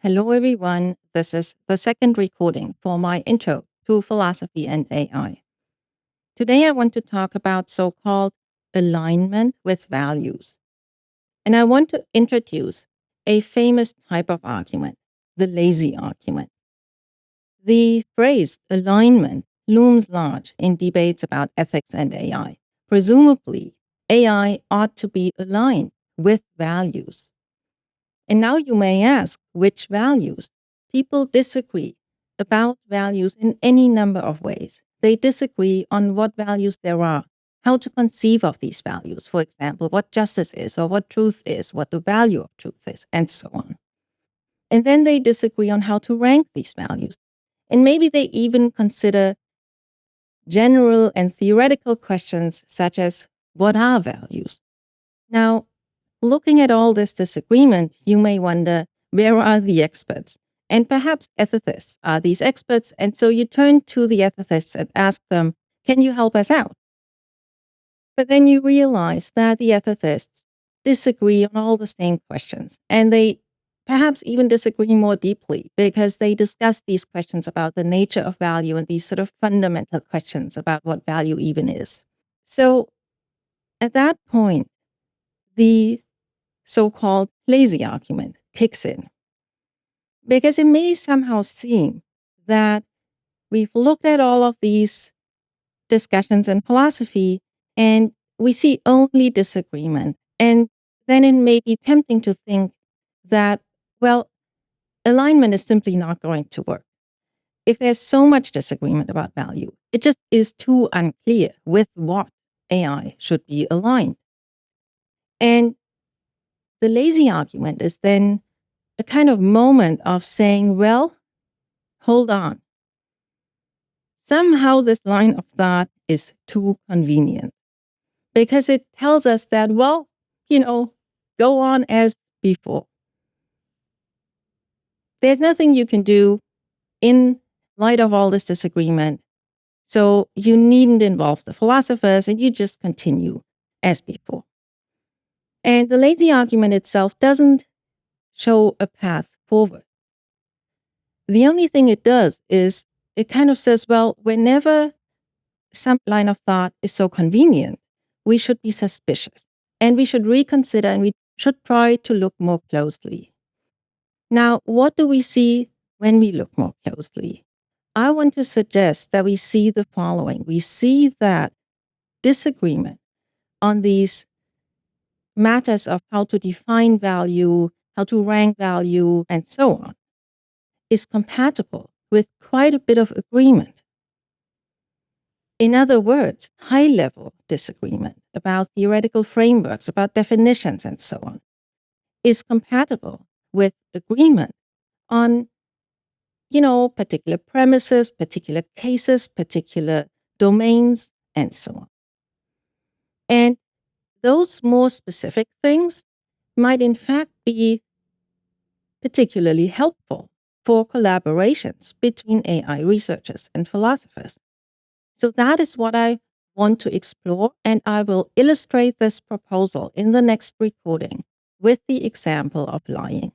Hello, everyone. This is the second recording for my intro to philosophy and AI. Today, I want to talk about so called alignment with values. And I want to introduce a famous type of argument, the lazy argument. The phrase alignment looms large in debates about ethics and AI. Presumably, AI ought to be aligned with values. And now you may ask, which values? People disagree about values in any number of ways. They disagree on what values there are, how to conceive of these values, for example, what justice is, or what truth is, what the value of truth is, and so on. And then they disagree on how to rank these values. And maybe they even consider general and theoretical questions such as, what are values? Now, looking at all this disagreement, you may wonder, where are the experts? And perhaps ethicists are these experts. And so you turn to the ethicists and ask them, can you help us out? But then you realize that the ethicists disagree on all the same questions. And they perhaps even disagree more deeply because they discuss these questions about the nature of value and these sort of fundamental questions about what value even is. So at that point, the so-called lazy argument kicks in. Because it may somehow seem that we've looked at all of these discussions in philosophy and we see only disagreement. And then it may be tempting to think that, well, alignment is simply not going to work. If there's so much disagreement about value, it just is too unclear with what AI should be aligned. And the lazy argument is then a kind of moment of saying, well, hold on. Somehow this line of thought is too convenient because it tells us that, well, go on as before. There's nothing you can do in light of all this disagreement. So you needn't involve the philosophers and you just continue as before. And the lazy argument itself doesn't show a path forward. The only thing it does is it kind of says, well, whenever some line of thought is so convenient, we should be suspicious and we should reconsider and we should try to look more closely. Now, what do we see when we look more closely? I want to suggest that we see the following. We see that disagreement on these matters of how to define value, how to rank value, and so on, is compatible with quite a bit of agreement. In other words, high-level disagreement about theoretical frameworks, about definitions, and so on, is compatible with agreement on, particular premises, particular cases, particular domains, and so on. And those more specific things might in fact be particularly helpful for collaborations between AI researchers and philosophers. So that is what I want to explore, and I will illustrate this proposal in the next recording with the example of lying.